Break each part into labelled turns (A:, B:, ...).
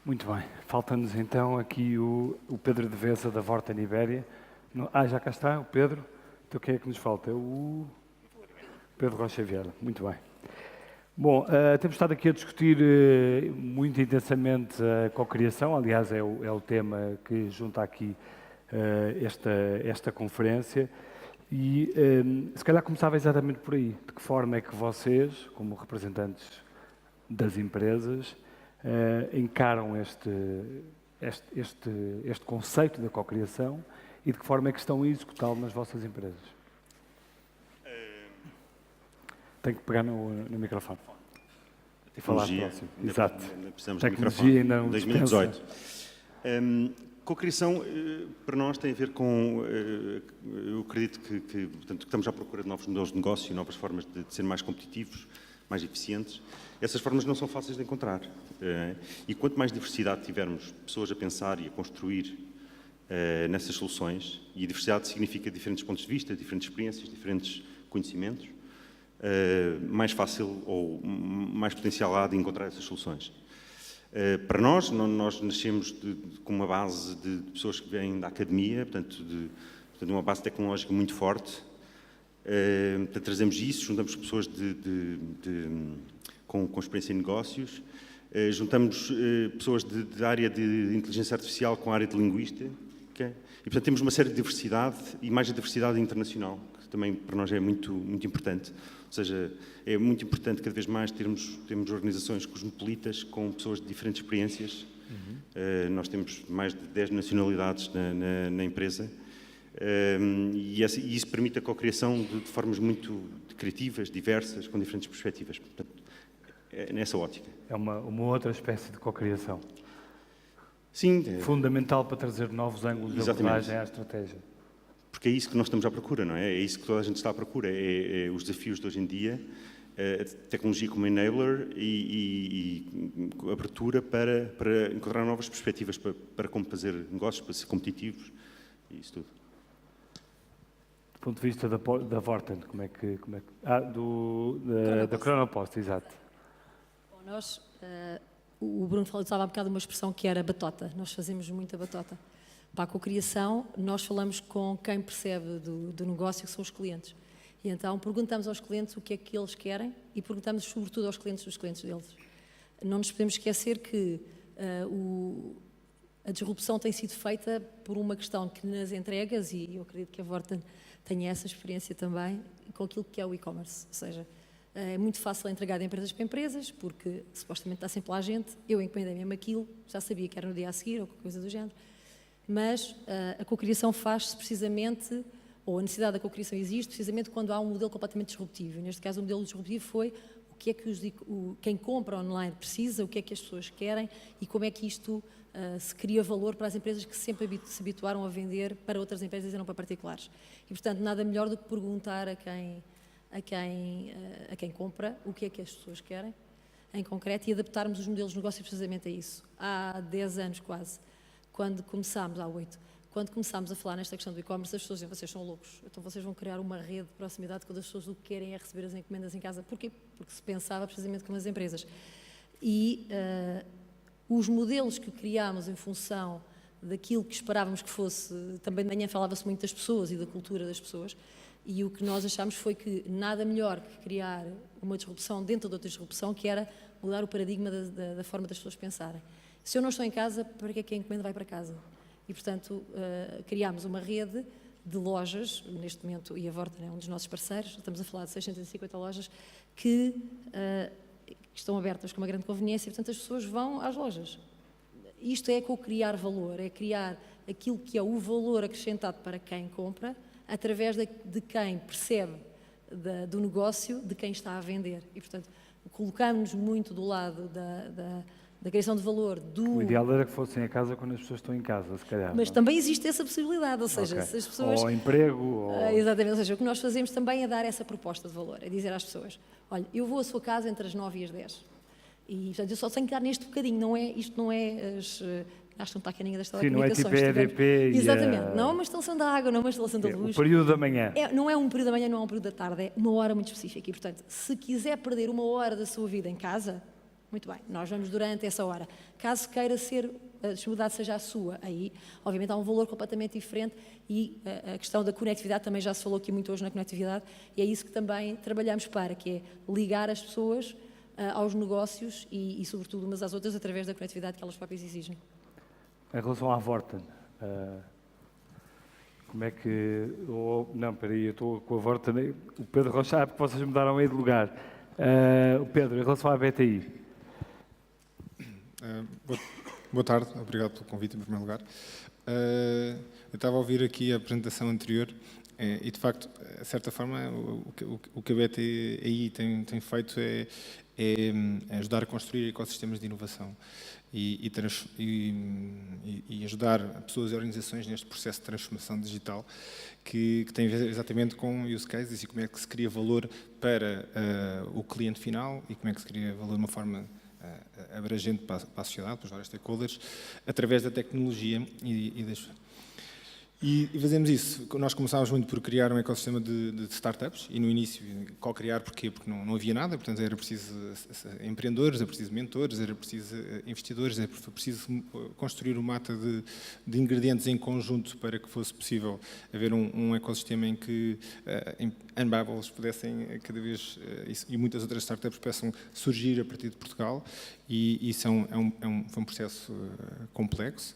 A: Muito bem. Falta-nos então aqui o Pedro de Veza da Vorten Ibéria. Já cá está, o Pedro. Então quem é que nos falta? É o Pedro Rocha Vieira. Muito bem. Bom, temos estado aqui a discutir muito intensamente a cocriação. Aliás, é o tema que junta aqui esta conferência. E se calhar começava exatamente por aí. De que forma é que vocês, como representantes das empresas, encaram este conceito da cocriação e de que forma é que estão a executá-lo nas vossas empresas? Tem que pegar no microfone e falar próximo. Exato.
B: Precisamos
A: Tecnologia
B: de
A: ainda não
B: 2018. Cocriação, para nós, tem a ver com... eu acredito portanto, que estamos à procura de novos modelos de negócio e novas formas de ser mais competitivos, mais eficientes. Essas formas não são fáceis de encontrar. E quanto mais diversidade tivermos, pessoas a pensar e a construir nessas soluções, e a diversidade significa diferentes pontos de vista, diferentes experiências, diferentes conhecimentos, mais fácil ou mais potencial há de encontrar essas soluções. Para nós nascemos com uma base de pessoas que vêm da academia, portanto, de uma base tecnológica muito forte. Portanto, trazemos isso, juntamos pessoas com experiência em negócios, juntamos pessoas da área de inteligência artificial com a área de linguística, e, portanto, temos uma série de diversidade e mais a diversidade internacional, que também para nós é muito, muito importante. Ou seja, é muito importante cada vez mais termos organizações cosmopolitas com pessoas de diferentes experiências. Nós temos mais de 10 nacionalidades na empresa e isso permite a cocriação de formas muito criativas, diversas, com diferentes perspectivas. Portanto, é nessa ótica.
A: É uma outra espécie de cocriação.
B: Sim.
A: Fundamental para trazer novos ângulos de abordagem à estratégia.
B: Porque é isso que nós estamos à procura, não é? É isso que toda a gente está à procura. É os desafios de hoje em dia, a tecnologia como enabler e abertura para encontrar novas perspectivas para como fazer negócios, para ser competitivos e isso tudo.
A: Do ponto de vista da Vorten, como é que... da Cronopost, exato.
C: Bom, nós... o Bruno usava há bocado uma expressão que era batota. Nós fazemos muita batota. Para a cocriação, nós falamos com quem percebe do negócio, que são os clientes. E então perguntamos aos clientes o que é que eles querem e perguntamos sobretudo aos clientes dos clientes deles. Não nos podemos esquecer que a disrupção tem sido feita por uma questão que nas entregas, e eu acredito que a Vorten tenha essa experiência também, com aquilo que é o e-commerce. Ou seja, é muito fácil entregar de empresas para empresas, porque supostamente está sempre lá a gente, eu encomendei mesmo aquilo, já sabia que era no dia a seguir ou qualquer coisa do género, mas a cocriação faz-se precisamente, ou a necessidade da cocriação existe precisamente quando há um modelo completamente disruptivo. Neste caso, o modelo disruptivo foi o que é que quem compra online precisa, o que é que as pessoas querem e como é que isto se cria valor para as empresas que sempre se habituaram a vender para outras empresas e não para particulares. E, portanto, nada melhor do que perguntar a quem compra o que é que as pessoas querem, em concreto, e adaptarmos os modelos de negócio precisamente a isso. Há 10 anos quase, há 8, quando começámos a falar nesta questão do e-commerce, as pessoas diziam, vocês são loucos, então vocês vão criar uma rede de proximidade quando as pessoas o que querem é receber as encomendas em casa. Porquê? Porque se pensava precisamente como as empresas. E os modelos que criámos em função daquilo que esperávamos que fosse, também de manhã falava-se muito das pessoas e da cultura das pessoas, e o que nós achámos foi que nada melhor que criar uma disrupção dentro de outra disrupção, que era mudar o paradigma da forma das pessoas pensarem. Se eu não estou em casa, para que é que a encomenda vai para casa? E, portanto, criámos uma rede de lojas, neste momento, e a Vorten é um dos nossos parceiros, estamos a falar de 650 lojas, que estão abertas com uma grande conveniência, e, portanto, as pessoas vão às lojas. Isto é co-criar valor, é criar aquilo que é o valor acrescentado para quem compra, através de quem percebe do negócio, de quem está a vender. E, portanto, colocamos-nos muito do lado da criação de valor
A: O ideal era que fossem a casa quando as pessoas estão em casa, se calhar.
C: Mas também existe essa possibilidade, ou seja, se as pessoas...
A: Ou emprego, ou...
C: Exatamente, ou seja, o que nós fazemos também é dar essa proposta de valor, é dizer às pessoas, olha, eu vou à sua casa entre as 9 e as 10. E, portanto, eu só tenho que dar neste bocadinho, isto não é acho que não está aqui ninguém das telecomunicações.
A: Sim, não é tipo EDP
C: Exatamente, não é uma instalação da água, não é uma instalação da luz.
A: O período da manhã.
C: Não é um período da manhã, não é um período da tarde, é uma hora muito específica. E, portanto, se quiser perder uma hora da sua vida em casa, Muito bem, nós vamos durante essa hora. Caso queira ser, a disponibilidade seja a sua, aí, obviamente, há um valor completamente diferente e a questão da conectividade também já se falou aqui muito hoje na conectividade e é isso que também trabalhamos para, que é ligar as pessoas aos negócios e, sobretudo, umas às outras através da conectividade que elas próprias exigem.
A: Em relação à Vorten, como é que... não, espera aí, eu estou com a Vorten... O Pedro Rocha, porque vocês mudaram aí de lugar. O Pedro, em relação à BTI...
D: Boa tarde, obrigado pelo convite em primeiro lugar. Eu estava a ouvir aqui a apresentação anterior e, de facto, de certa forma, o que a BTI tem feito é ajudar a construir ecossistemas de inovação e ajudar pessoas e organizações neste processo de transformação digital que tem a ver exatamente com use cases e como é que se cria valor para o cliente final e como é que se cria valor de uma forma abrangente para a sociedade, para os vários stakeholders, através da tecnologia e fazemos isso. Nós começámos muito por criar um ecossistema de startups e no início, co-criar porquê? Porque não havia nada, portanto era preciso empreendedores, era preciso mentores, era preciso investidores, era preciso construir uma mata de ingredientes em conjunto para que fosse possível haver um ecossistema em que Unbubbles pudessem cada vez, e muitas outras startups possam surgir a partir de Portugal e isso foi um processo complexo.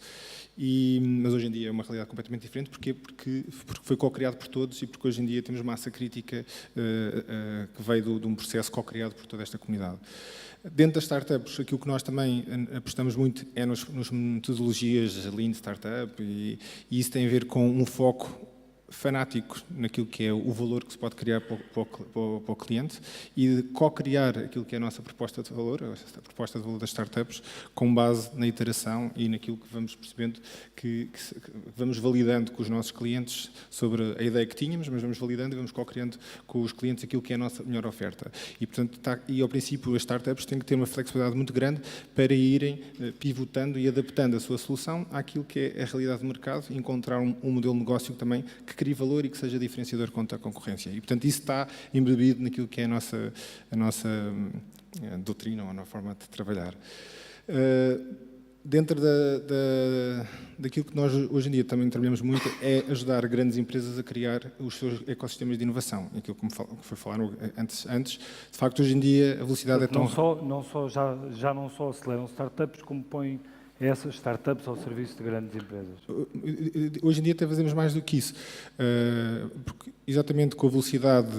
D: Mas hoje em dia é uma realidade completamente diferente. Porquê? Porque foi co-criado por todos e porque hoje em dia temos massa crítica que veio de um processo co-criado por toda esta comunidade. Dentro das startups, aquilo que nós também apostamos muito é nas metodologias Lean Startup e isso tem a ver com um foco fanático naquilo que é o valor que se pode criar para o cliente e de co-criar aquilo que é a nossa proposta de valor, a proposta de valor das startups, com base na iteração e naquilo que vamos percebendo, que vamos validando com os nossos clientes sobre a ideia que tínhamos, mas vamos validando e vamos co-criando com os clientes aquilo que é a nossa melhor oferta. E, portanto, ao princípio, as startups têm que ter uma flexibilidade muito grande para irem pivotando e adaptando a sua solução àquilo que é a realidade do mercado e encontrar um modelo de negócio também que crie valor e que seja diferenciador contra a concorrência. E, portanto, isso está embebido naquilo que é a nossa doutrina ou a nossa forma de trabalhar. Dentro daquilo que nós hoje em dia também trabalhamos muito é ajudar grandes empresas a criar os seus ecossistemas de inovação. Aquilo que foi falado antes, de facto, hoje em dia a velocidade é tão...
A: Já não só aceleram startups, como põem essas startups ao serviço de grandes empresas.
D: Hoje em dia até fazemos mais do que isso, porque exatamente com a velocidade,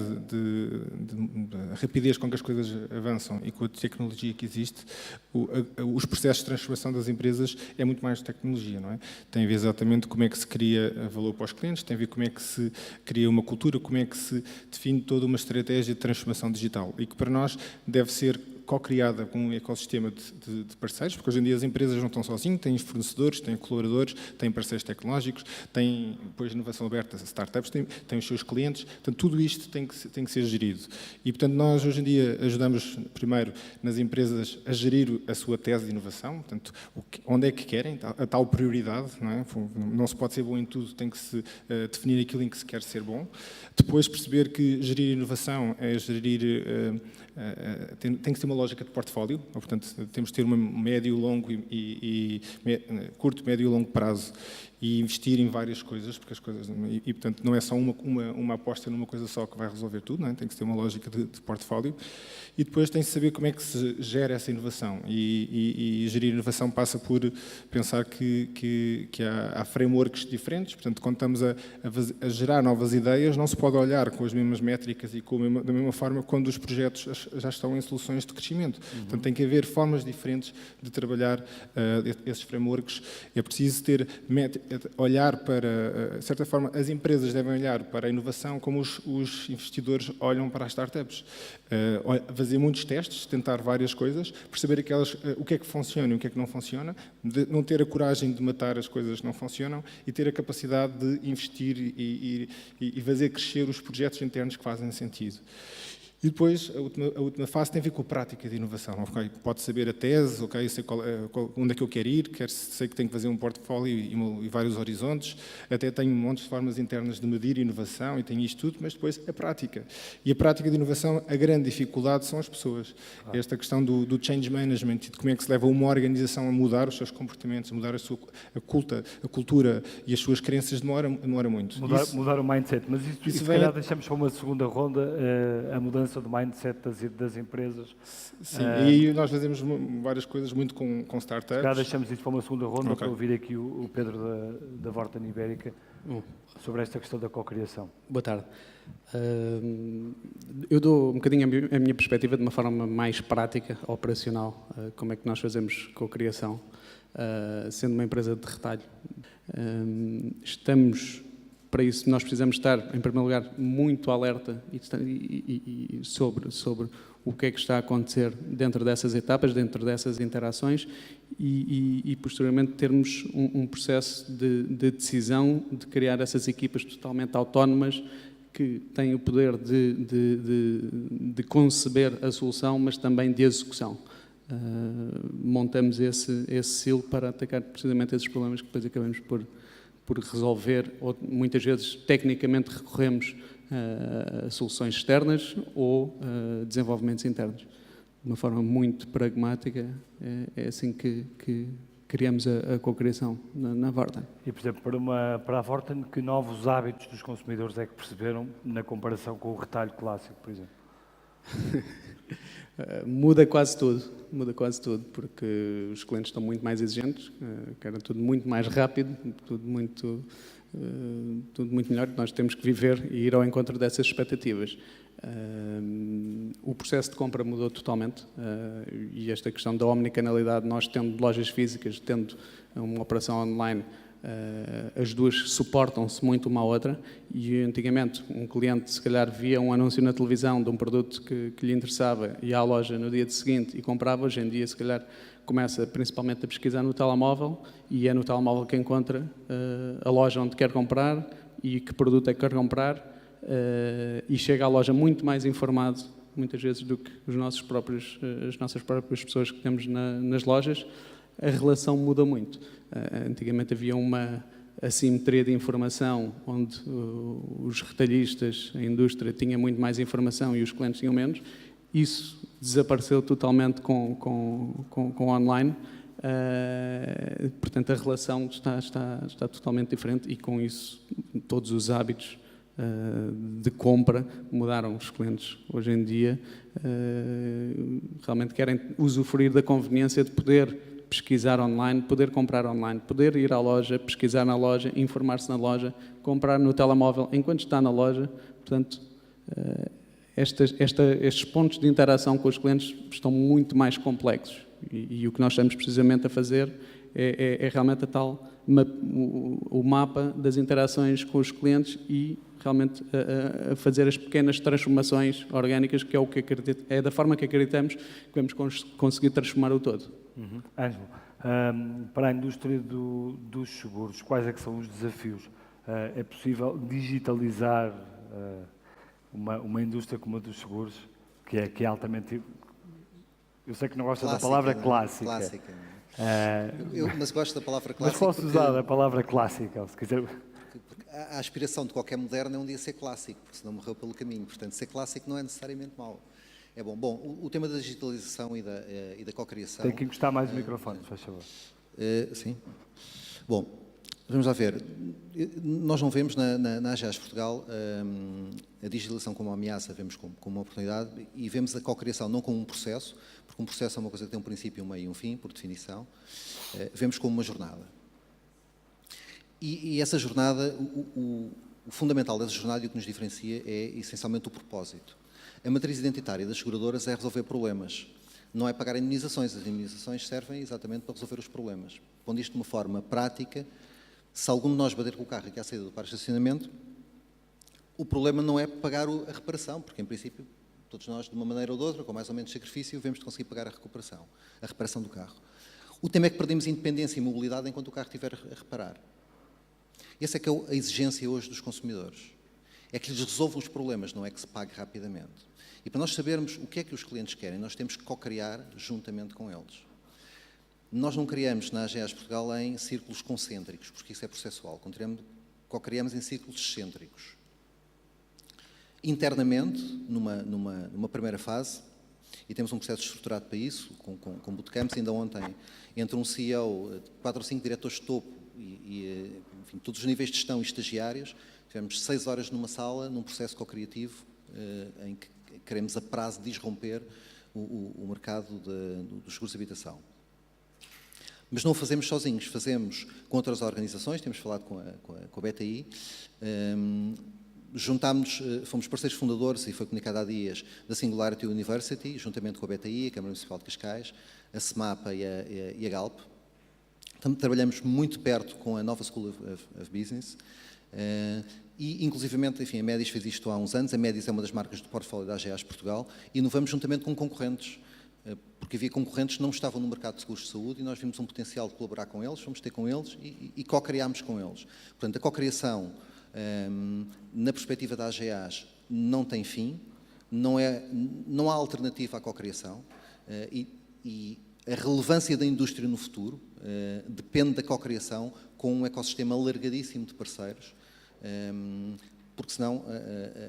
D: a rapidez com que as coisas avançam e com a tecnologia que existe, os processos de transformação das empresas é muito mais tecnologia, não é? Tem a ver exatamente como é que se cria valor para os clientes, tem a ver como é que se cria uma cultura, como é que se define toda uma estratégia de transformação digital e que para nós deve ser co-criada com um ecossistema de parceiros, porque hoje em dia as empresas não estão sozinhas, têm fornecedores, têm colaboradores, têm parceiros tecnológicos, têm depois inovação aberta, startups, têm os seus clientes, portanto tudo isto tem que ser gerido. E portanto nós hoje em dia ajudamos primeiro nas empresas a gerir a sua tese de inovação, portanto onde é que querem, a tal prioridade, não é? Não se pode ser bom em tudo, tem que se definir aquilo em que se quer ser bom. Depois perceber que gerir inovação é gerir... tem que ter uma lógica de portfólio, portanto temos que ter uma médio, longo curto, médio e longo prazo e investir em várias coisas, porque as coisas portanto não é só uma aposta numa coisa só que vai resolver tudo, não é? Tem que ter uma lógica de portfólio e depois tem que saber como é que se gera essa inovação e gerir inovação passa por pensar que há frameworks diferentes, portanto quando estamos a gerar novas ideias não se pode olhar com as mesmas métricas e da mesma forma quando os projetos já estão em soluções de crescimento. Portanto tem que haver formas diferentes de trabalhar esses frameworks. É preciso olhar para, de certa forma, as empresas devem olhar para a inovação como os investidores olham para as startups. Fazer muitos testes, tentar várias coisas, perceber o que é que funciona e o que é que não funciona, não ter a coragem de matar as coisas que não funcionam e ter a capacidade de investir e fazer crescer os projetos internos que fazem sentido. E depois, a última fase tem a ver com a prática de inovação. Okay? Pode saber a tese, okay? Eu sei onde é que eu quero ir, sei que tenho que fazer um portfólio e vários horizontes, até tenho um monte de formas internas de medir inovação e tenho isto tudo, mas depois a prática. E a prática de inovação, a grande dificuldade são as pessoas. Esta questão do change management e de como é que se leva uma organização a mudar os seus comportamentos, a mudar a cultura e as suas crenças demora muito.
A: Mudar o mindset, mas isso se calhar deixamos para uma segunda ronda, a mudança do mindset das empresas.
D: Sim, e aí nós fazemos várias coisas muito com startups.
A: Já deixamos isso para uma segunda ronda, para ouvir aqui o Pedro da Vorten Ibérica sobre esta questão da cocriação.
E: Boa tarde. Eu dou um bocadinho a minha perspectiva de uma forma mais prática, operacional, como é que nós fazemos cocriação, sendo uma empresa de retalho. Para isso, nós precisamos estar, em primeiro lugar, muito alerta sobre o que é que está a acontecer dentro dessas etapas, dentro dessas interações e posteriormente, termos um processo de decisão de criar essas equipas totalmente autónomas que têm o poder de conceber a solução, mas também de execução. Montamos esse silo para atacar precisamente esses problemas que depois acabamos por resolver, ou muitas vezes tecnicamente recorremos a soluções externas ou desenvolvimentos internos. De uma forma muito pragmática, é assim que criamos a cocriação na Vorten.
A: E, por exemplo, para a Vorten, que novos hábitos dos consumidores é que perceberam na comparação com o retalho clássico, por exemplo?
E: Muda quase tudo, porque os clientes estão muito mais exigentes, querem tudo muito mais rápido, tudo muito melhor. Nós temos que viver e ir ao encontro dessas expectativas. O processo de compra mudou totalmente e esta questão da omnicanalidade, nós tendo lojas físicas, tendo uma operação online, as duas suportam-se muito uma à outra e antigamente um cliente se calhar via um anúncio na televisão de um produto que lhe interessava, ia à loja no dia seguinte e comprava. Hoje em dia se calhar começa principalmente a pesquisar no telemóvel e é no telemóvel que encontra a loja onde quer comprar e que produto é que quer comprar e chega à loja muito mais informado muitas vezes do que as nossas próprias pessoas que temos nas lojas. A relação muda muito. Antigamente havia uma assimetria de informação, onde os retalhistas, a indústria, tinha muito mais informação e os clientes tinham menos. Isso desapareceu totalmente com o online. Portanto, a relação está totalmente diferente e, com isso, todos os hábitos de compra mudaram. Os clientes, hoje em dia, realmente querem usufruir da conveniência de poder pesquisar online, poder comprar online, poder ir à loja, pesquisar na loja, informar-se na loja, comprar no telemóvel enquanto está na loja. Portanto, estes pontos de interação com os clientes estão muito mais complexos e o que nós estamos precisamente a fazer é realmente o mapa das interações com os clientes e realmente a fazer as pequenas transformações orgânicas, que é o que é da forma que acreditamos que vamos conseguir transformar o todo.
A: Ângelo, para a indústria dos seguros, quais é que são os desafios? É possível digitalizar uma indústria como a dos seguros, que é altamente... Eu sei que não gosta da palavra clássica.
F: Clássica. Mas gosto da palavra clássica.
A: Mas posso usar a palavra clássica, se quiser.
F: A aspiração de qualquer moderno é um dia ser clássico, porque senão morreu pelo caminho. Portanto, ser clássico não é necessariamente mau. É bom. Bom, o tema da digitalização e da cocriação...
A: Tem que encostar mais o microfone, faz favor.
F: Sim. Bom, vamos lá ver. Nós não vemos na AGEAS Portugal a digitalização como uma ameaça, vemos como uma oportunidade e vemos a cocriação não como um processo, porque um processo é uma coisa que tem um princípio, um meio e um fim, por definição. Vemos como uma jornada. E essa jornada, o fundamental dessa jornada e o que nos diferencia é essencialmente o propósito. A matriz identitária das seguradoras é resolver problemas, não é pagar indemnizações. As indemnizações servem exatamente para resolver os problemas. Pondo isto de uma forma prática, se algum de nós bater com o carro aqui à saída do parque de estacionamento, o problema não é pagar a reparação, porque em princípio todos nós, de uma maneira ou de outra, com mais ou menos sacrifício, devemos conseguir pagar a reparação do carro. O tema é que perdemos independência e mobilidade enquanto o carro estiver a reparar. Essa é que é a exigência hoje dos consumidores. É que lhes resolvam os problemas, não é que se pague rapidamente. E para nós sabermos o que é que os clientes querem, nós temos que co-criar juntamente com eles. Nós não criamos na AGEAS Portugal em círculos concêntricos, porque isso é processual. Co-criamos em círculos excêntricos. Internamente, numa primeira fase, e temos um processo estruturado para isso, com bootcamps, ainda ontem, entre um CEO, 4 ou 5 diretores de topo e enfim, todos os níveis de gestão e estagiários, tivemos 6 horas numa sala, num processo co-criativo, em que queremos a prazo disromper o mercado dos seguros de habitação. Mas não o fazemos sozinhos, fazemos com outras organizações, temos falado com a BTI, juntámos, fomos parceiros fundadores, e foi comunicado há dias, da Singularity University, juntamente com a BTI, a Câmara Municipal de Cascais, a SEMAPA e a Galp. Trabalhamos muito perto com a Nova School of Business, e inclusivamente, enfim, a Médis fez isto há uns anos, a Médis é uma das marcas do portfólio da AGEAS Portugal, e inovamos juntamente com concorrentes, porque havia concorrentes que não estavam no mercado de seguros de saúde e nós vimos um potencial de colaborar com eles, fomos ter com eles e co-criámos com eles. Portanto, a co-criação, na perspectiva da AGEAS, não tem fim, não há alternativa à co-criação, e a relevância da indústria no futuro depende da co-criação com um ecossistema alargadíssimo de parceiros, porque senão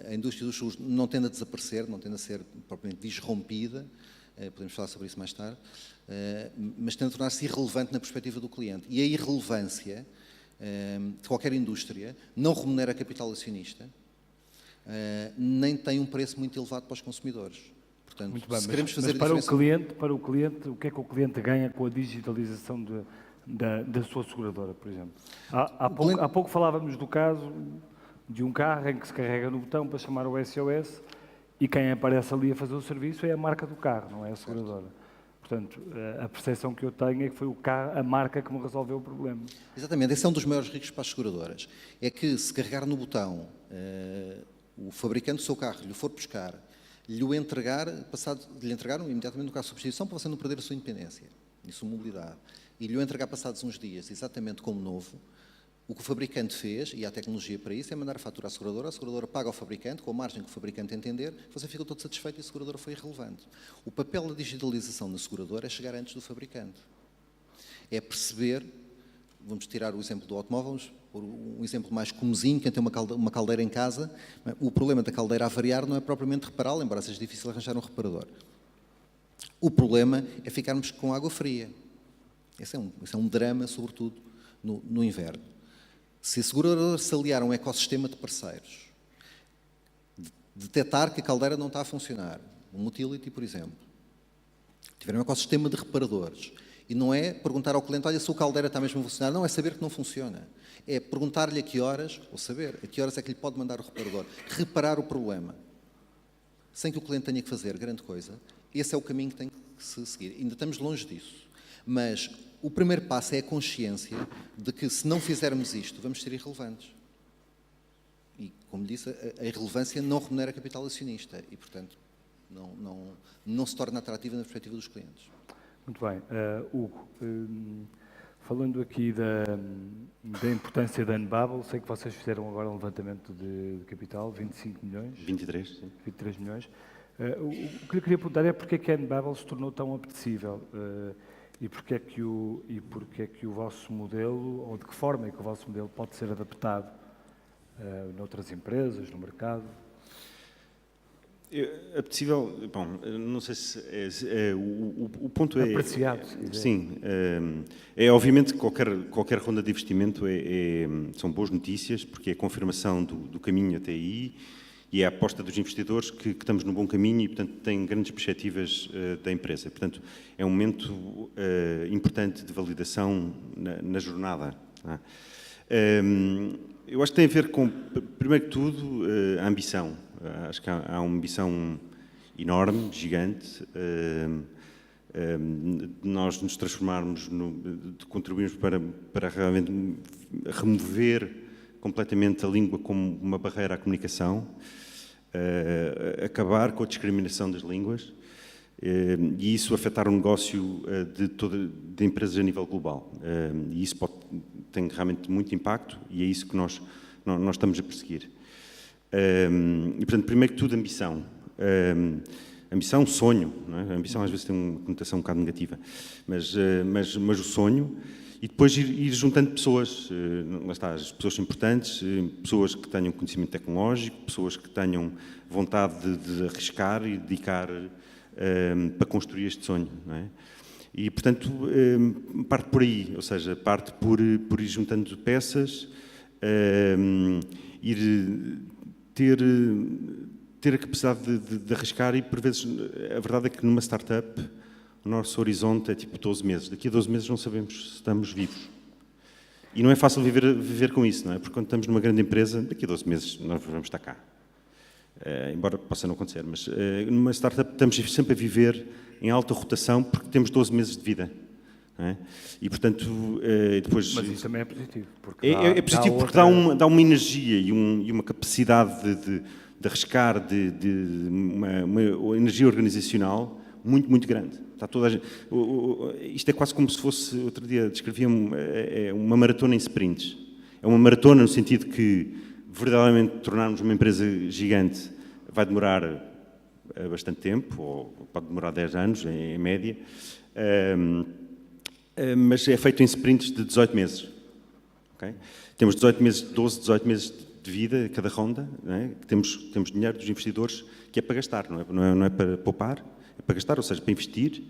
F: a indústria dos seguros não tende a desaparecer, não tende a ser propriamente disrompida, podemos falar sobre isso mais tarde, mas tende a tornar-se irrelevante na perspectiva do cliente. E a irrelevância de qualquer indústria não remunera capital acionista, nem tem um preço muito elevado para os consumidores. Portanto,
A: muito bem,
F: se queremos fazer
A: mas para o cliente, o que é que o cliente ganha com a digitalização da sua seguradora, por exemplo? Há pouco falávamos do caso de um carro em que se carrega no botão para chamar o SOS e quem aparece ali a fazer o serviço é a marca do carro, não é a seguradora. Portanto, a percepção que eu tenho é que foi o carro, a marca que me resolveu o problema.
F: Exatamente, esse é um dos maiores riscos para as seguradoras. É que se carregar no botão, o fabricante do seu carro lhe for buscar, lhe entregaram imediatamente no caso de substituição para você não perder a sua independência e a sua mobilidade, e lhe entregar passados uns dias exatamente como novo, o que o fabricante fez, e há tecnologia para isso, é mandar a fatura à seguradora paga ao fabricante, com a margem que o fabricante entender, você fica todo satisfeito e a seguradora foi irrelevante. O papel da digitalização na seguradora é chegar antes do fabricante. É perceber, vamos tirar o exemplo do automóvel, vamos pôr um exemplo mais comezinho, quem tem uma caldeira em casa, o problema da caldeira avariar não é propriamente repará-la, embora seja difícil arranjar um reparador. O problema é ficarmos com água fria. Esse é um drama, sobretudo, no inverno. Se a seguradora se aliar a um ecossistema de parceiros, detectar que a caldeira não está a funcionar, um utility, por exemplo, tiver um ecossistema de reparadores, e não é perguntar ao cliente, olha, se a caldeira está mesmo a funcionar, não é saber que não funciona. É perguntar-lhe a que horas, ou saber a que horas é que lhe pode mandar o reparador, reparar o problema, sem que o cliente tenha que fazer grande coisa. Esse é o caminho que tem que se seguir. Ainda estamos longe disso, mas o primeiro passo é a consciência de que, se não fizermos isto, vamos ser irrelevantes. E, como disse, a irrelevância não remunera capital acionista e, portanto, não se torna atrativa na perspectiva dos clientes.
A: Muito bem. Hugo, falando aqui da importância da Unbubble, sei que vocês fizeram agora um levantamento de capital, 25 milhões.
B: 23, sim.
A: 23 milhões. O que eu queria perguntar é porque é que a Unbubble se tornou tão apetecível e porque é que o vosso modelo, ou de que forma é que o vosso modelo pode ser adaptado noutras empresas, no mercado?
B: Apetecível, bom, não sei se o ponto é...
A: Apreciado, se quiser.
B: Sim, obviamente que qualquer ronda de investimento são boas notícias, porque é a confirmação do caminho até aí e é a aposta dos investidores que estamos no bom caminho e, portanto, têm grandes perspectivas da empresa. Portanto, é um momento importante de validação na jornada. Não é? Eu acho que tem a ver com, primeiro que tudo, a ambição. Acho que há uma ambição enorme, gigante, de nós nos transformarmos, de contribuirmos para realmente remover completamente a língua como uma barreira à comunicação, acabar com a discriminação das línguas e isso afetar o negócio de empresas a nível global. E isso tem realmente muito impacto e é isso que nós estamos a perseguir. E, portanto, primeiro que tudo, ambição. Ambição, sonho, não é? A ambição às vezes tem uma conotação um bocado negativa, mas o sonho, e depois ir juntando pessoas, lá está, as pessoas importantes, pessoas que tenham conhecimento tecnológico, pessoas que tenham vontade de arriscar e dedicar para construir este sonho, não é? E, portanto, parte por aí, ou seja, parte por ir juntando peças, ir ter a capacidade de arriscar e, por vezes, a verdade é que numa startup o nosso horizonte é tipo 12 meses. Daqui a 12 meses não sabemos se estamos vivos. E não é fácil viver com isso, não é? Porque quando estamos numa grande empresa, daqui a 12 meses nós vamos estar cá. Embora possa não acontecer, mas numa startup estamos sempre a viver em alta rotação porque temos 12 meses de vida. Não é? E, portanto, depois...
A: Mas isso também é positivo. Porque
B: é positivo porque dá uma energia e uma capacidade de arriscar, uma energia organizacional muito, muito grande. Está toda a gente, isto é quase como se fosse, outro dia descrevia uma maratona em sprints. É uma maratona no sentido que, verdadeiramente, tornarmos uma empresa gigante vai demorar bastante tempo, ou pode demorar 10 anos, em média, mas é feito em sprints de 18 meses. Okay? Temos 18 meses de vida cada ronda, não é? Temos dinheiro dos investidores que é para gastar, não é para poupar, é para gastar, ou seja, para investir,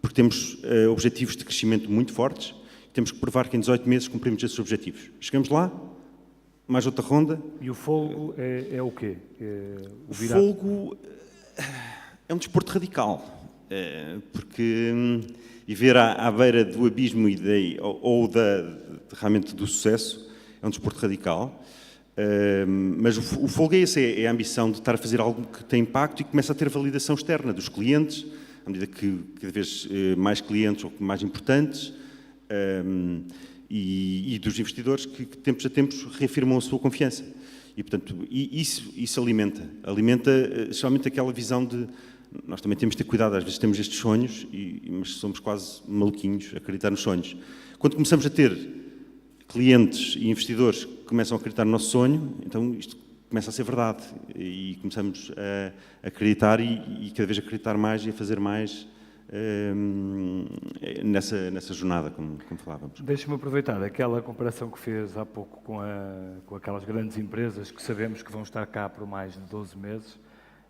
B: porque temos objetivos de crescimento muito fortes e temos que provar que em 18 meses cumprimos esses objetivos. Chegamos lá, mais outra ronda.
A: E o fogo é o quê?
B: O fogo é um desporto radical, porque viver à beira do abismo realmente do sucesso é um desporto radical. Mas o fogo é esse, é a ambição de estar a fazer algo que tem impacto e que começa a ter validação externa dos clientes, à medida que cada vez mais clientes ou mais importantes, e dos investidores que de tempos a tempos reafirmam a sua confiança. E, portanto, isso alimenta especialmente aquela visão de nós também temos de ter cuidado, às vezes temos estes sonhos, mas somos quase maluquinhos a acreditar nos sonhos. Quando começamos a ter clientes e investidores que começam a acreditar no nosso sonho, então isto começa a ser verdade e começamos a acreditar e cada vez a acreditar mais e a fazer mais nessa jornada, como falávamos.
A: Deixa-me aproveitar aquela comparação que fez há pouco com aquelas grandes empresas que sabemos que vão estar cá por mais de 12 meses,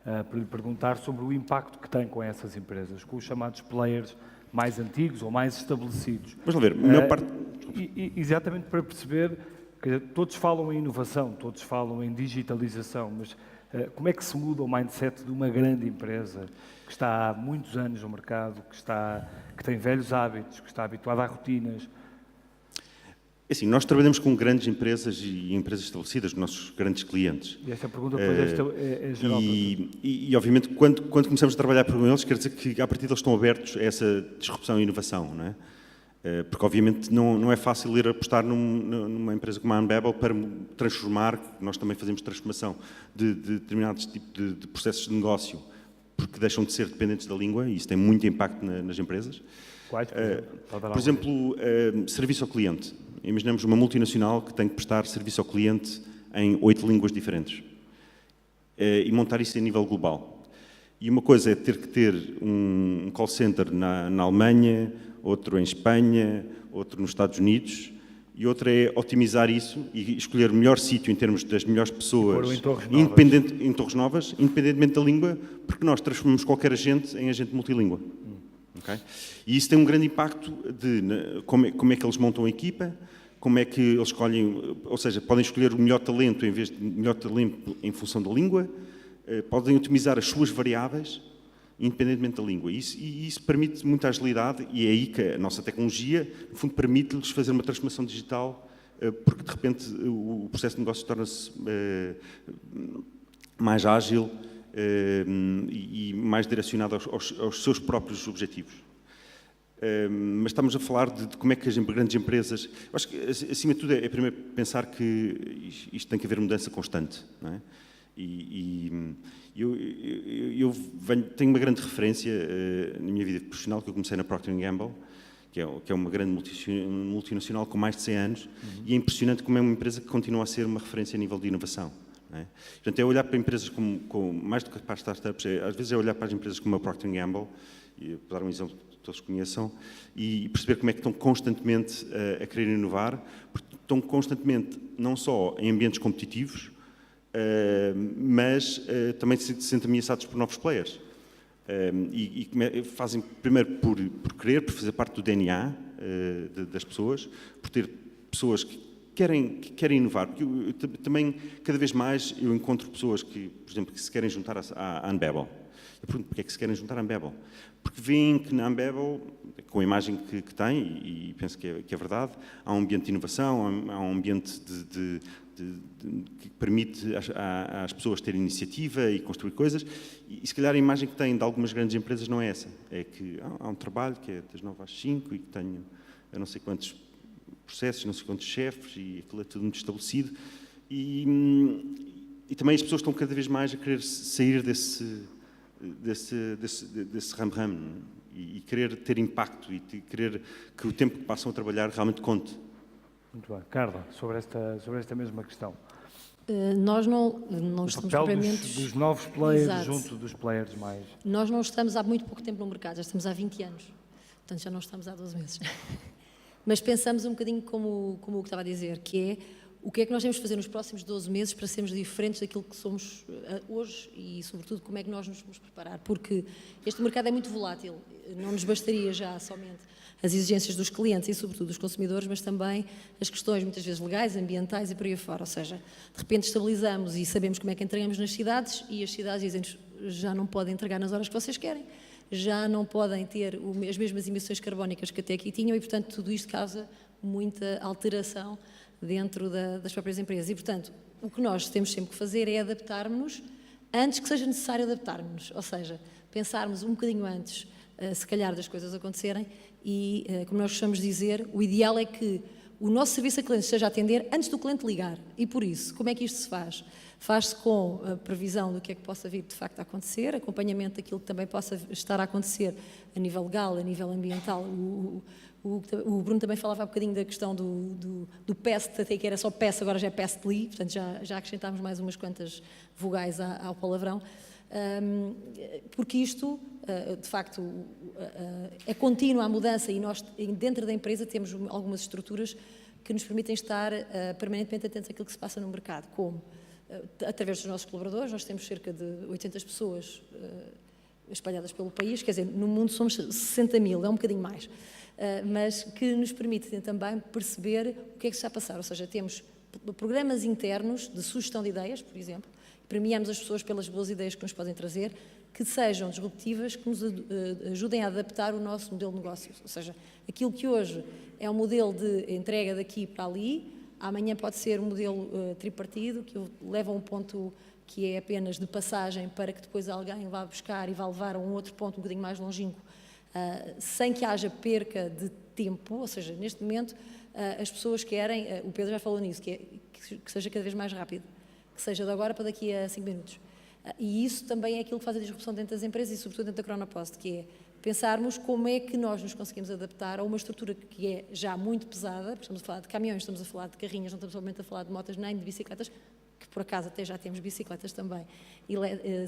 A: para lhe perguntar sobre o impacto que tem com essas empresas, com os chamados players mais antigos ou mais estabelecidos.
B: Vamos ver, a maior parte...
A: Exatamente para perceber que todos falam em inovação, todos falam em digitalização, mas como é que se muda o mindset de uma grande empresa que está há muitos anos no mercado, que tem velhos hábitos, que está habituada a rotinas?
B: Assim, nós trabalhamos com grandes empresas e empresas estabelecidas, nossos grandes clientes.
A: E esta pergunta depois é geral.
B: E obviamente, quando começamos a trabalhar com eles, quer dizer que, a partir deles estão abertos a essa disrupção e inovação, não é? Porque, obviamente, não é fácil ir apostar numa empresa como a Unbabel para transformar, nós também fazemos transformação de determinados tipos de processos de negócio, porque deixam de ser dependentes da língua, e isso tem muito impacto nas empresas.
A: Quais,
B: por exemplo, serviço ao cliente. Imaginamos uma multinacional que tem que prestar serviço ao cliente em 8 línguas diferentes e montar isso a nível global. E uma coisa é ter que ter um call center na Alemanha, outro em Espanha, outro nos Estados Unidos, e outra é otimizar isso e escolher o melhor sítio em termos das melhores pessoas, em torres novas, independentemente da língua, porque nós transformamos qualquer agente em agente multilíngua. Okay? E isso tem um grande impacto de como é que eles montam a equipa, como é que eles escolhem, ou seja, podem escolher o melhor talento em vez de melhor talento em função da língua, podem otimizar as suas variáveis independentemente da língua. E isso permite muita agilidade e é aí que a nossa tecnologia, no fundo, permite-lhes fazer uma transformação digital, porque de repente o processo de negócio torna-se mais ágil e mais direcionado aos seus próprios objetivos. Mas estamos a falar de como é que as grandes empresas... Eu acho que, acima de tudo, é primeiro pensar que isto tem que haver mudança constante, não é? Eu tenho uma grande referência na minha vida profissional, que eu comecei na Procter & Gamble, que é uma grande multinacional com mais de 100 anos, e é impressionante como é uma empresa que continua a ser uma referência a nível de inovação. Não é? Portanto, é olhar para empresas mais do que para as startups, às vezes é olhar para as empresas como a Procter & Gamble, e, para dar um exemplo que todos conheçam, e perceber como é que estão constantemente a querer inovar, porque estão constantemente, não só em ambientes competitivos, mas também se sentem ameaçados por novos players. Fazem primeiro por querer, por fazer parte do DNA das pessoas, por ter pessoas que querem inovar, porque também, cada vez mais, eu encontro pessoas que, por exemplo, que se querem juntar à Unbabel. Eu pergunto, porquê é que se querem juntar à Unbabel? Porque veem que na Unbabel, com a imagem que tem, e penso que é verdade, há um ambiente de inovação, há um ambiente que permite às pessoas terem iniciativa e construir coisas, e se calhar a imagem que têm de algumas grandes empresas não é essa. É que há um trabalho que é das 9 às 5 e que tenho eu não sei quantos processos, não sei quantos chefes, e aquilo é tudo muito estabelecido. E também as pessoas estão cada vez mais a querer sair desse ram-ram e querer ter impacto e querer que o tempo que passam a trabalhar realmente conte.
A: Muito bem. Carla, sobre esta mesma questão.
C: Nós não
A: O
C: estamos
A: papel
C: propriamente...
A: dos novos players
C: Exato.
A: junto dos players mais...
C: Nós não estamos há muito pouco tempo no mercado, já estamos há 20 anos. Portanto, já não estamos há 12 meses. Mas pensamos um bocadinho como o que estava a dizer, que é o que é que nós temos de fazer nos próximos 12 meses para sermos diferentes daquilo que somos hoje e, sobretudo, como é que nós nos vamos preparar. Porque este mercado é muito volátil, não nos bastaria já somente as exigências dos clientes e, sobretudo, dos consumidores, mas também as questões, muitas vezes, legais, ambientais e por aí afora. Ou seja, de repente estabilizamos e sabemos como é que entregamos nas cidades e as cidades dizem-nos já não podem entregar nas horas que vocês querem, já não podem ter as mesmas emissões carbónicas que até aqui tinham e, portanto, tudo isto causa muita alteração dentro das próprias empresas. E, portanto, o que nós temos sempre que fazer é adaptarmos-nos antes que seja necessário adaptarmos-nos. Ou seja, pensarmos um bocadinho antes, se calhar, das coisas acontecerem e, como nós gostamos de dizer, o ideal é que o nosso serviço a clientes esteja a atender antes do cliente ligar. E, por isso, como é que isto se faz? Faz-se com a previsão do que é que possa vir de facto a acontecer, acompanhamento daquilo que também possa estar a acontecer a nível legal, a nível ambiental. O Bruno também falava há bocadinho da questão do PEST, até que era só PEST, agora já é PESTLI, portanto já acrescentámos mais umas quantas vogais ao palavrão, porque isto, de facto, é contínua a mudança e nós, dentro da empresa, temos algumas estruturas que nos permitem estar permanentemente atentos àquilo que se passa no mercado, como através dos nossos colaboradores. Nós temos cerca de 800 pessoas espalhadas pelo país, quer dizer, no mundo somos 60 mil, é um bocadinho mais, mas que nos permitem também perceber o que é que se está a passar, ou seja, temos programas internos de sugestão de ideias, por exemplo, premiamos as pessoas pelas boas ideias que nos podem trazer, que sejam disruptivas, que nos ajudem a adaptar o nosso modelo de negócios, ou seja, aquilo que hoje é um modelo de entrega daqui para ali, amanhã pode ser um modelo tripartido, que leva a um ponto que é apenas de passagem para que depois alguém vá buscar e vá levar a um outro ponto um bocadinho mais longínquo, sem que haja perca de tempo, ou seja, neste momento as pessoas querem, o Pedro já falou nisso, que seja cada vez mais rápido, que seja de agora para daqui a 5 minutos. E isso também é aquilo que faz a disrupção dentro das empresas e sobretudo dentro da Chronopost, que é pensarmos como é que nós nos conseguimos adaptar a uma estrutura que é já muito pesada, porque estamos a falar de caminhões, estamos a falar de carrinhas, não estamos somente a falar de motas nem de bicicletas, que por acaso até já temos bicicletas também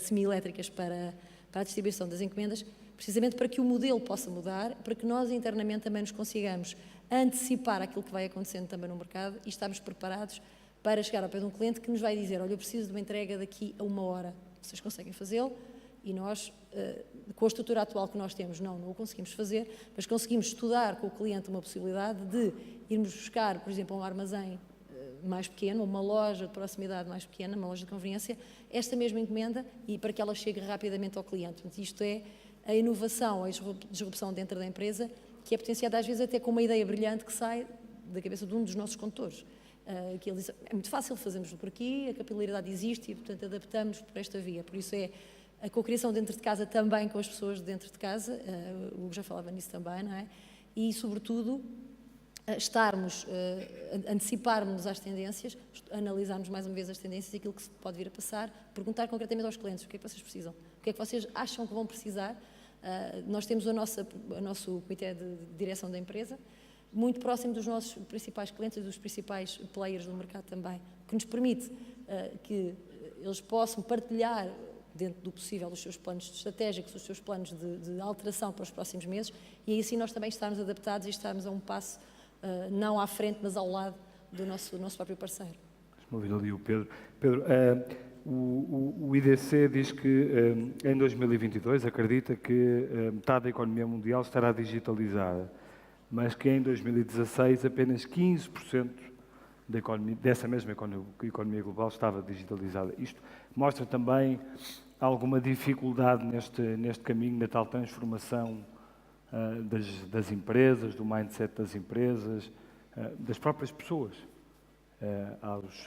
C: semi-elétricas para a distribuição das encomendas, precisamente para que o modelo possa mudar, para que nós internamente também nos consigamos antecipar aquilo que vai acontecendo também no mercado e estarmos preparados para chegar ao pé de um cliente que nos vai dizer, olha, eu preciso de uma entrega daqui a 1 hora, vocês conseguem fazê-lo? E nós, com a estrutura atual que nós temos, não o conseguimos fazer, mas conseguimos estudar com o cliente uma possibilidade de irmos buscar, por exemplo, um armazém mais pequeno, uma loja de proximidade mais pequena, uma loja de conveniência, esta mesma encomenda e para que ela chegue rapidamente ao cliente. Portanto, isto é a inovação, a disrupção dentro da empresa, que é potenciada às vezes até com uma ideia brilhante que sai da cabeça de um dos nossos condutores. Que ele diz, é muito fácil, fazemos por aqui, a capilaridade existe e, portanto, adaptamos por esta via. Por isso é a cocriação dentro de casa também com as pessoas de dentro de casa, o Hugo já falava nisso também, não é? E, sobretudo, anteciparmos às tendências, analisarmos mais uma vez as tendências e aquilo que se pode vir a passar, perguntar concretamente aos clientes o que é que vocês precisam, o que é que vocês acham que vão precisar. Nós temos o nosso comitê de direção da empresa, muito próximo dos nossos principais clientes e dos principais players do mercado também, que nos permite que eles possam partilhar, dentro do possível, os seus planos estratégicos, os seus planos de alteração para os próximos meses, e aí sim nós também estarmos adaptados e estarmos a um passo, não à frente, mas ao lado do nosso próprio parceiro.
A: Vou ouvir ali o Pedro. Pedro, o IDC diz que em 2022 acredita que metade da economia mundial estará digitalizada, mas que em 2016 apenas 15% da economia, dessa mesma economia global estava digitalizada. Isto mostra também alguma dificuldade neste caminho, na tal transformação das empresas, do mindset das empresas, das próprias pessoas,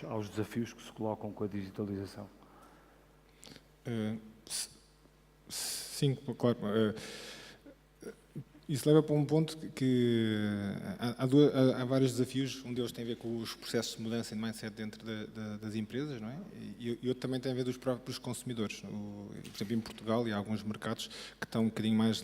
A: aos desafios que se colocam com a digitalização.
D: Sim, claro. Isso leva para um ponto que há vários desafios. Um deles tem a ver com os processos de mudança de mindset dentro das empresas, não é? E outro também tem a ver dos próprios consumidores. Por exemplo, em Portugal e há alguns mercados que estão um bocadinho mais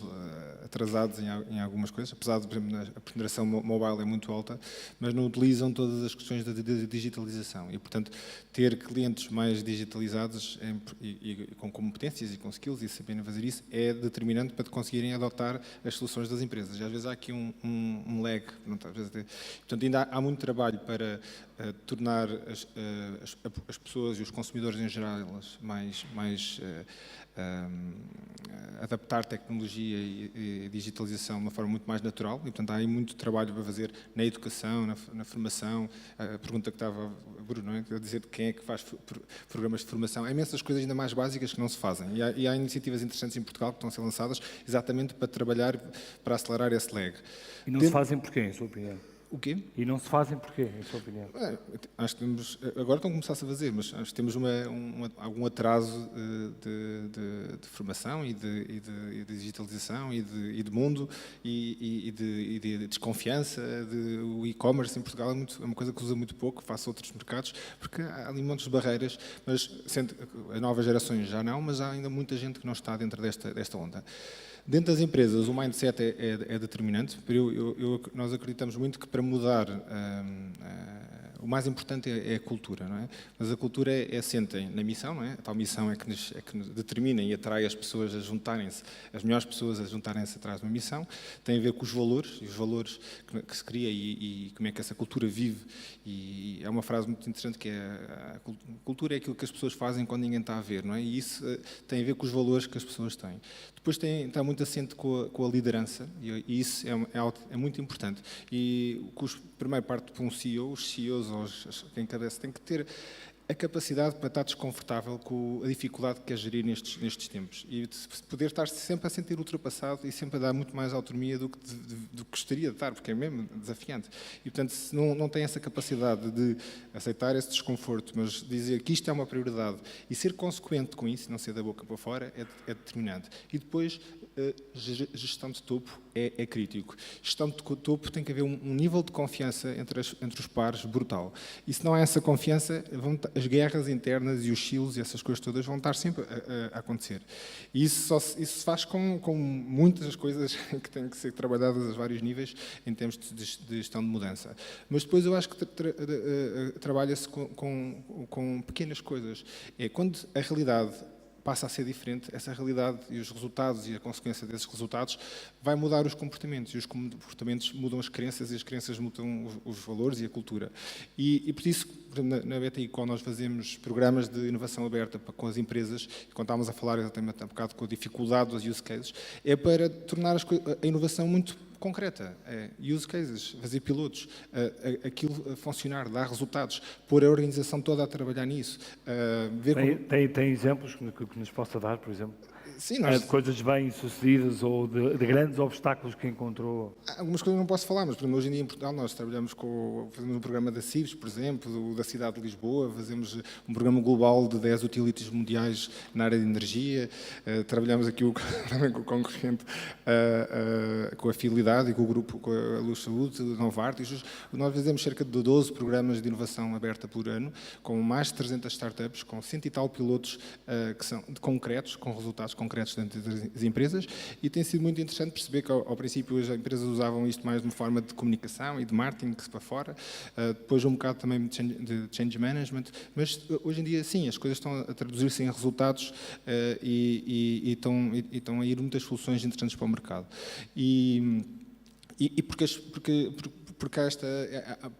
D: atrasados em algumas coisas, apesar de, por exemplo, a ponderação mobile é muito alta, mas não utilizam todas as questões da digitalização. E, portanto, ter clientes mais digitalizados e com competências e com skills e saberem fazer isso é determinante para conseguirem adotar as soluções das empresas. E às vezes há aqui um lag. Portanto, ainda há muito trabalho para tornar as pessoas e os consumidores em geral mais adaptar tecnologia e digitalização de uma forma muito mais natural. E, portanto, há aí muito trabalho para fazer na educação, na formação. A pergunta que estava a Bruno, não é? A dizer de quem é que faz programas de formação. Há imensas coisas ainda mais básicas que não se fazem. E há iniciativas interessantes em Portugal que estão a ser lançadas exatamente para trabalhar, para acelerar esse lag.
A: E não se fazem porquê, em sua opinião?
D: O quê?
A: E não se fazem porquê, em sua opinião?
D: Acho que temos, agora estão a começar-se a fazer, mas acho que temos algum atraso de formação e de digitalização e de mundo e de desconfiança. O e-commerce em Portugal é uma coisa que usa muito pouco, face a outros mercados, porque há ali montes de barreiras, mas as novas gerações já não, mas há ainda muita gente que não está dentro desta onda. Dentro das empresas, o mindset é determinante. Nós acreditamos muito que para mudar, o mais importante é a cultura, não é? Mas a cultura é assente na missão, não é? A tal missão é que nos determina e atrai as pessoas a juntarem-se, as melhores pessoas a juntarem-se atrás de uma missão. Tem a ver com os valores, e os valores que se cria e como é que essa cultura vive. E é uma frase muito interessante que é a cultura é aquilo que as pessoas fazem quando ninguém está a ver, não é? E isso tem a ver com os valores que as pessoas têm. Depois está muito assente com a liderança, e isso é muito importante. E o que primeiro parte para um CEO, os CEOs ou quem encabeça tem que ter a capacidade para estar desconfortável com a dificuldade que é gerir nestes tempos e de poder estar sempre a sentir ultrapassado e sempre a dar muito mais autonomia do que gostaria de dar, porque é mesmo desafiante. E, portanto, se não tem essa capacidade de aceitar esse desconforto, mas dizer que isto é uma prioridade e ser consequente com isso, não ser da boca para fora, é determinante. E depois, gestão de topo é crítico. Gestão de topo tem que haver um nível de confiança entre os pares brutal. E se não há essa confiança, as guerras internas e os silos e essas coisas todas vão estar sempre a acontecer. E isso se faz com muitas coisas que têm que ser trabalhadas a vários níveis em termos de gestão de mudança. Mas depois eu acho que trabalha-se com pequenas coisas. É quando a realidade passa a ser diferente, essa realidade e os resultados e a consequência desses resultados vai mudar os comportamentos, e os comportamentos mudam as crenças, e as crenças mudam os valores e a cultura. E por isso, na BTICO, nós fazemos programas de inovação aberta com as empresas, e quando estávamos a falar exatamente há um bocado com a dificuldade dos use cases, é para tornar a inovação muito concreta, use cases, fazer pilotos, aquilo funcionar, dar resultados, pôr a organização toda a trabalhar nisso.
A: Tem exemplos que nos possa dar, por exemplo?
D: Sim,
A: de coisas bem-sucedidas ou de grandes obstáculos que encontrou?
D: Algumas coisas não posso falar, mas por exemplo, hoje em dia em Portugal nós fazemos um programa da CIBS, por exemplo, da cidade de Lisboa, fazemos um programa global de 10 utilities mundiais na área de energia, trabalhamos aqui também com o concorrente, com a fidelidade Universidade e com o grupo, com a Luz Saúde, Novartis, nós fazemos cerca de 12 programas de inovação aberta por ano, com mais de 300 startups, com 100 e tal pilotos que são concretos, com resultados concretos dentro das empresas, e tem sido muito interessante perceber que ao princípio as empresas usavam isto mais de uma forma de comunicação e de marketing para fora, depois um bocado também de change management, mas hoje em dia sim, as coisas estão a traduzir-se em resultados e estão a ir muitas soluções interessantes para o mercado.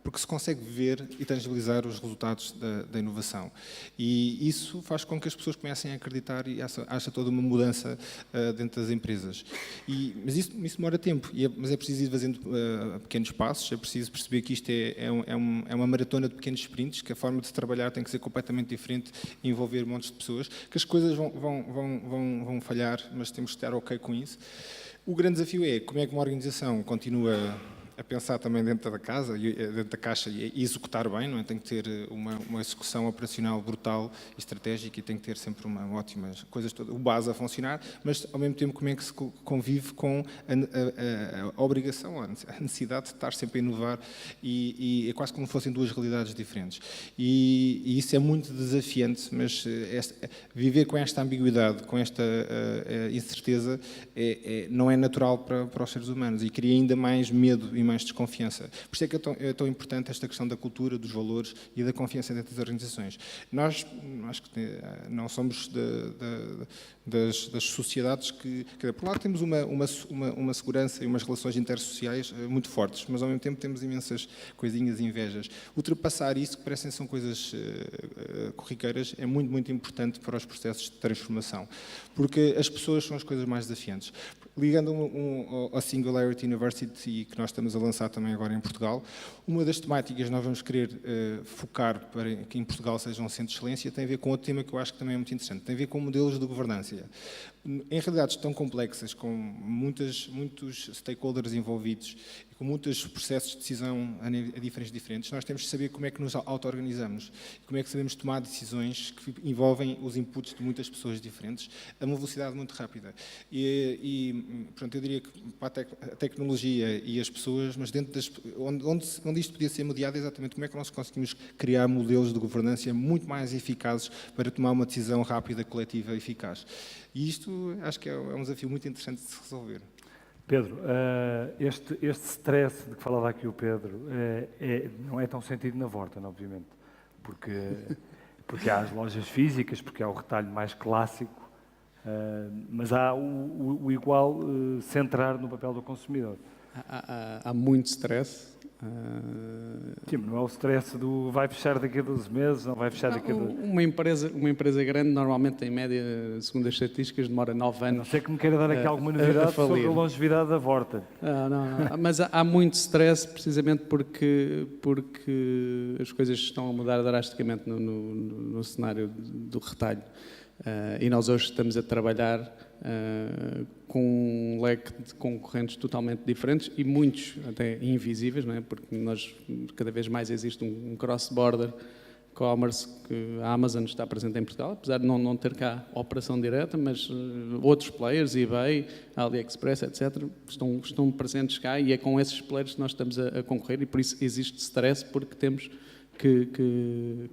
D: Porque se consegue ver e tangibilizar os resultados da inovação. E isso faz com que as pessoas comecem a acreditar e haja toda uma mudança dentro das empresas. Mas isso demora tempo, mas é preciso ir fazendo pequenos passos, é preciso perceber que isto é uma maratona de pequenos sprints, que a forma de se trabalhar tem que ser completamente diferente e envolver montes de pessoas, que as coisas vão falhar, mas temos que estar ok com isso. O grande desafio é como é que uma organização continua a pensar também dentro da casa, dentro da caixa e executar bem, não é? Tem que ter uma execução operacional brutal e estratégica e tem que ter sempre uma ótima coisas todas, o base a funcionar, mas ao mesmo tempo como é que se convive com a obrigação, a necessidade de estar sempre a inovar e é quase como se fossem duas realidades diferentes. E isso é muito desafiante, mas viver com esta ambiguidade, com esta incerteza, não é natural para os seres humanos e cria ainda mais medo e mais desconfiança. Por isso é que é tão importante esta questão da cultura, dos valores e da confiança dentro das organizações. Nós, acho que não somos das sociedades que por um lado temos uma segurança e umas relações intersociais muito fortes, mas ao mesmo tempo temos imensas coisinhas e invejas. Ultrapassar isso, que parecem são coisas corriqueiras, é muito, muito importante para os processos de transformação, porque as pessoas são as coisas mais desafiantes. Ligando ao Singularity University, que nós estamos a lançar também agora em Portugal, uma das temáticas que nós vamos querer focar para que em Portugal seja um centro de excelência tem a ver com outro tema que eu acho que também é muito interessante, tem a ver com modelos de governança. Em realidades tão complexas, com muitos stakeholders envolvidos e com muitos processos de decisão a níveis diferentes, nós temos de saber como é que nos auto-organizamos, como é que sabemos tomar decisões que envolvem os inputs de muitas pessoas diferentes a uma velocidade muito rápida. Portanto, eu diria que para a tecnologia e as pessoas, mas dentro onde isto podia ser mediado, é exatamente como é que nós conseguimos criar modelos de governança muito mais eficazes para tomar uma decisão rápida, coletiva e eficaz. E isto acho que é um desafio muito interessante de se resolver.
A: Pedro, este stress de que falava aqui o Pedro não é tão sentido na Vorten, obviamente, porque há as lojas físicas, porque há o retalho mais clássico, mas há o igual centrar no papel do consumidor.
E: Há muito stress.
C: Sim,
A: não é o stress do vai fechar daqui a 12 meses, não vai fechar daqui a...
E: Uma empresa grande, normalmente, em média, segundo as estatísticas, demora 9 anos.
A: Não sei que me queira dar aqui alguma novidade sobre a longevidade da Vorten.
E: Não. Mas há muito stress, precisamente porque as coisas estão a mudar drasticamente no cenário do retalho. E nós hoje estamos a trabalhar com um leque de concorrentes totalmente diferentes e muitos até invisíveis, não é? Porque cada vez mais existe um cross-border commerce que a Amazon está presente em Portugal, apesar de não ter cá operação direta, mas outros players, eBay, AliExpress, etc., estão presentes cá e é com esses players que nós estamos a concorrer e por isso existe stress porque temos que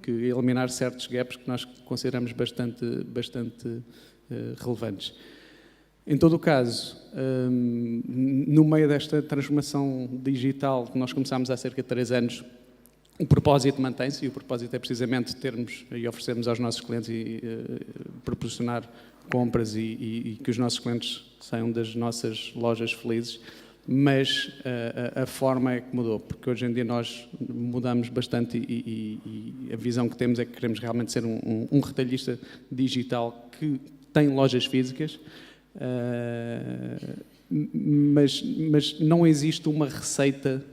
E: eliminar certos gaps que nós consideramos bastante relevantes. Em todo o caso, no meio desta transformação digital que nós começámos há cerca de 3 anos, o propósito mantém-se e o propósito é precisamente termos e oferecermos aos nossos clientes e proporcionar compras e que os nossos clientes saiam das nossas lojas felizes. Mas a forma é que mudou, porque hoje em dia nós mudamos bastante e a visão que temos é que queremos realmente ser um retalhista digital que tem lojas físicas, mas não existe uma receita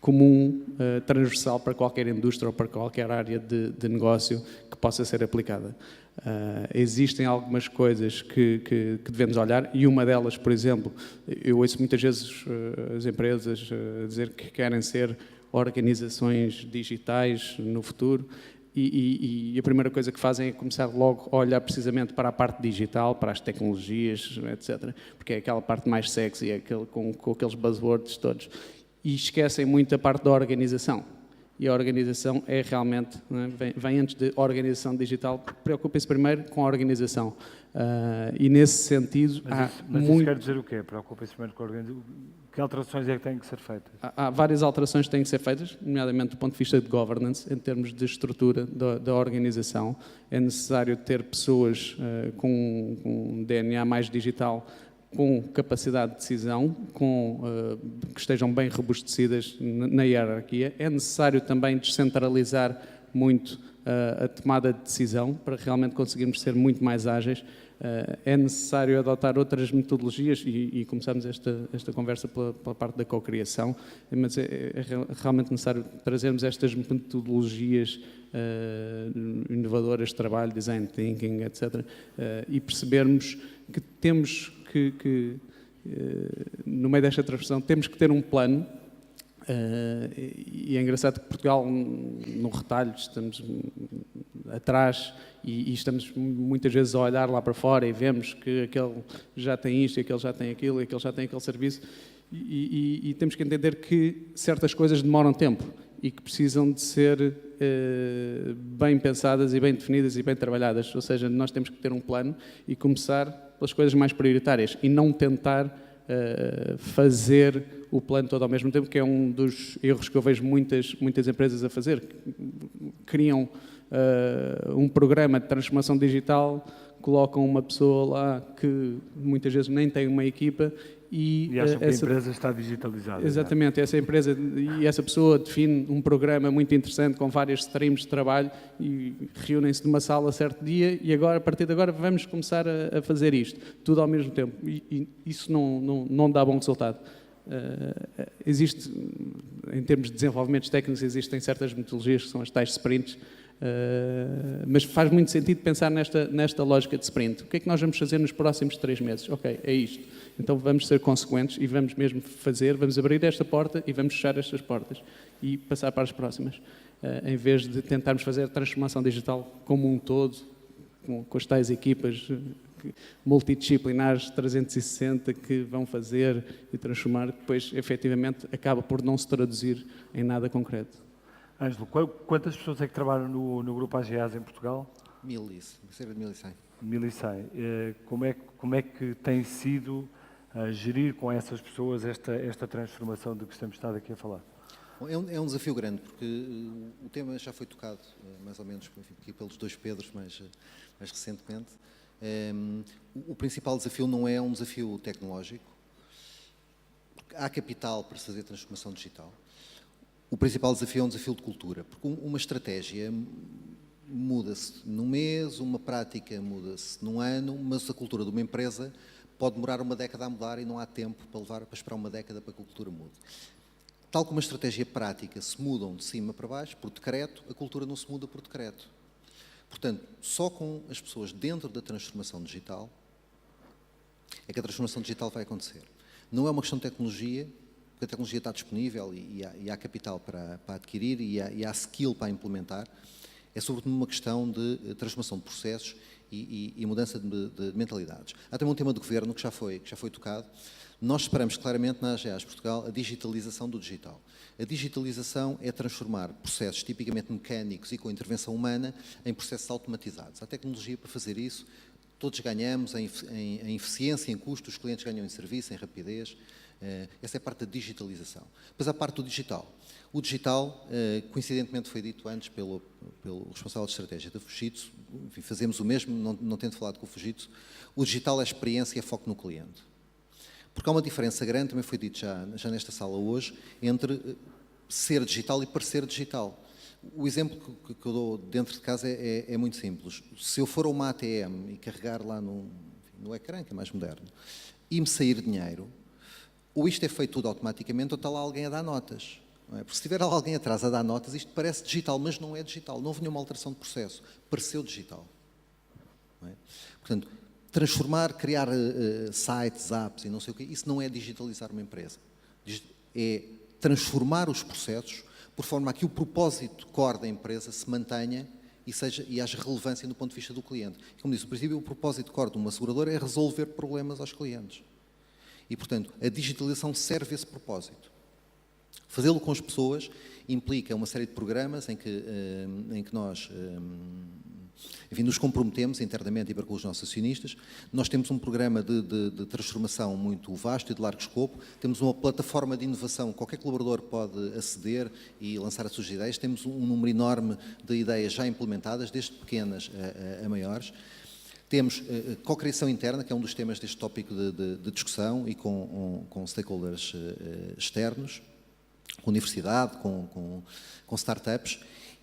E: comum, transversal para qualquer indústria ou para qualquer área de negócio que possa ser aplicada. Existem algumas coisas que devemos olhar e uma delas, por exemplo, eu ouço muitas vezes as empresas dizer que querem ser organizações digitais no futuro e a primeira coisa que fazem é começar logo a olhar precisamente para a parte digital, para as tecnologias, etc. Porque é aquela parte mais sexy, é com aqueles buzzwords todos. E esquecem muito a parte da organização. E a organização é realmente, não é? Vem antes de organização digital, preocupem-se primeiro com a organização. E nesse sentido,
A: Mas isso quer dizer o quê? Preocupem-se primeiro com a organização. Que alterações é que têm que ser feitas?
E: Há várias alterações que têm que ser feitas, nomeadamente do ponto de vista de governance, em termos de estrutura da organização. É necessário ter pessoas com um DNA mais digital, com capacidade de decisão, que estejam bem robustecidas na hierarquia. É necessário também descentralizar muito a tomada de decisão para realmente conseguirmos ser muito mais ágeis. É necessário adotar outras metodologias e começamos esta conversa pela parte da cocriação, mas é realmente necessário trazermos estas metodologias inovadoras de trabalho, design thinking, etc., e percebermos que temos que no meio desta transformação, temos que ter um plano. E é engraçado que Portugal, no retalho, estamos atrás e estamos muitas vezes a olhar lá para fora e vemos que aquele já tem isto, e aquele já tem aquilo, e aquele já tem aquele serviço, e temos que entender que certas coisas demoram tempo e que precisam de ser bem pensadas e bem definidas e bem trabalhadas. Ou seja, nós temos que ter um plano e começar pelas coisas mais prioritárias e não tentar fazer o plano todo ao mesmo tempo, que é um dos erros que eu vejo muitas empresas a fazer. Criam um programa de transformação digital, colocam uma pessoa lá que muitas vezes nem tem uma equipa
A: e acham que a empresa está digitalizada.
E: Exatamente, essa empresa e essa pessoa define um programa muito interessante com várias streams de trabalho e reúnem-se numa sala certo dia e agora, a partir de agora, vamos começar a fazer isto, tudo ao mesmo tempo. E isso não dá bom resultado. Existe, em termos de desenvolvimentos técnicos, existem certas metodologias que são as tais sprints, mas faz muito sentido pensar nesta lógica de sprint. O que é que nós vamos fazer nos próximos 3 meses? Ok, é isto. Então vamos ser consequentes e vamos mesmo vamos abrir esta porta e vamos fechar estas portas e passar para as próximas, em vez de tentarmos fazer a transformação digital como um todo, com as tais equipas multidisciplinares 360 que vão fazer e transformar, que depois efetivamente acaba por não se traduzir em nada concreto.
A: Ângelo, quantas pessoas é que trabalham no Grupo AGEAS em Portugal?
F: 1.100, cerca de 1.100.
A: 1.100. Como é que tem sido gerir com essas pessoas esta transformação de que estamos estado aqui a falar?
F: É um desafio grande, porque o tema já foi tocado, mais ou menos, enfim, aqui pelos dois Pedros, mais recentemente. O principal desafio não é um desafio tecnológico, porque há capital para se fazer transformação digital. O principal desafio é um desafio de cultura, porque uma estratégia muda-se num mês, uma prática muda-se num ano, mas a cultura de uma empresa pode demorar uma década a mudar e não há tempo para esperar uma década para que a cultura mude. Tal como a estratégia prática se mudam de cima para baixo, por decreto, a cultura não se muda por decreto. Portanto, só com as pessoas dentro da transformação digital é que a transformação digital vai acontecer. Não é uma questão de tecnologia, porque a tecnologia está disponível e há capital para adquirir e há skill para implementar. É sobretudo uma questão de transformação de processos e mudança de mentalidades. Há também um tema do governo que já foi tocado. Nós esperamos claramente na AGEAS Portugal a digitalização do digital. A digitalização é transformar processos tipicamente mecânicos e com intervenção humana em processos automatizados. Há tecnologia para fazer isso, todos ganhamos em eficiência, em custos, os clientes ganham em serviço, em rapidez. Essa é a parte da digitalização. Depois a parte do digital. O digital, coincidentemente foi dito antes pelo responsável de estratégia da Fujitsu, enfim, fazemos o mesmo, não tendo falado com o Fujitsu. O digital é experiência e é foco no cliente. Porque há uma diferença grande, também foi dito já nesta sala hoje, entre ser digital e parecer digital. O exemplo que eu dou dentro de casa é muito simples. Se eu for a uma ATM e carregar lá no ecrã, que é mais moderno, e me sair dinheiro, ou isto é feito tudo automaticamente ou está lá alguém a dar notas. Não é? Porque se tiver alguém atrás a dar notas, isto parece digital, mas não é digital. Não houve nenhuma alteração de processo. Pareceu digital. Não é? Portanto, transformar, criar sites, apps e não sei o quê, isso não é digitalizar uma empresa. É transformar os processos por forma a que o propósito core da empresa se mantenha e haja relevância do ponto de vista do cliente. Como disse, no princípio, o propósito core de uma seguradora é resolver problemas aos clientes. E, portanto, a digitalização serve esse propósito. Fazê-lo com as pessoas implica uma série de programas em que nós enfim, nos comprometemos internamente e para com os nossos acionistas. Nós temos um programa de transformação muito vasto e de largo escopo. Temos uma plataforma de inovação que qualquer colaborador pode aceder e lançar as suas ideias. Temos um número enorme de ideias já implementadas, desde pequenas a maiores. Temos co-criação interna, que é um dos temas deste tópico de discussão, e com stakeholders externos, com universidade, com startups,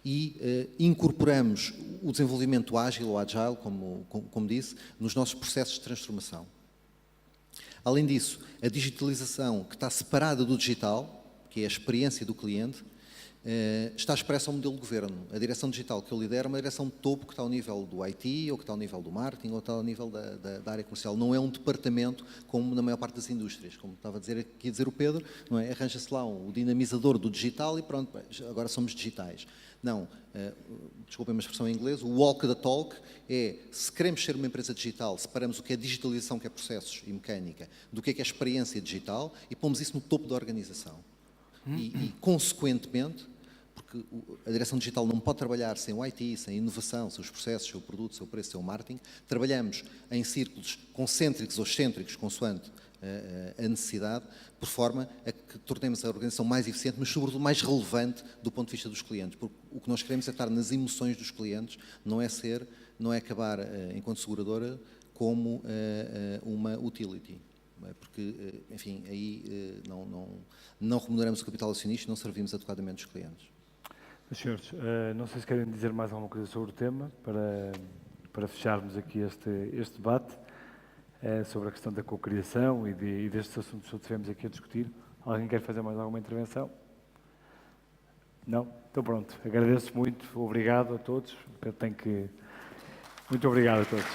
F: e incorporamos o desenvolvimento ágil ou agile, como disse, nos nossos processos de transformação. Além disso, a digitalização que está separada do digital, que é a experiência do cliente, está expressa ao modelo de governo. A direção digital que eu lidero é uma direção de topo que está ao nível do IT, ou que está ao nível do marketing, ou que está ao nível da área comercial. Não é um departamento como na maior parte das indústrias. Como estava aqui a dizer o Pedro, não é? Arranja-se lá o dinamizador do digital e pronto, agora somos digitais. Não, desculpem uma expressão em inglês, o walk the talk é, se queremos ser uma empresa digital, separamos o que é digitalização, que é processos e mecânica, do que é experiência digital, e pomos isso no topo da organização. E consequentemente, porque a direção digital não pode trabalhar sem o IT, sem a inovação, seus processos, seu produto, seu preço, seu marketing, trabalhamos em círculos concêntricos ou excêntricos, consoante a necessidade, por forma a que tornemos a organização mais eficiente, mas sobretudo mais relevante do ponto de vista dos clientes, porque o que nós queremos é estar nas emoções dos clientes, não é acabar, enquanto seguradora, como uma utility. Porque, enfim, aí não remuneramos o capital acionista, não servimos adequadamente os clientes.
A: Senhores, não sei se querem dizer mais alguma coisa sobre o tema, para fecharmos aqui este debate sobre a questão da cocriação e destes assuntos que estivemos aqui a discutir. Alguém quer fazer mais alguma intervenção? Não? Então pronto, agradeço muito, obrigado a todos. Muito obrigado a todos.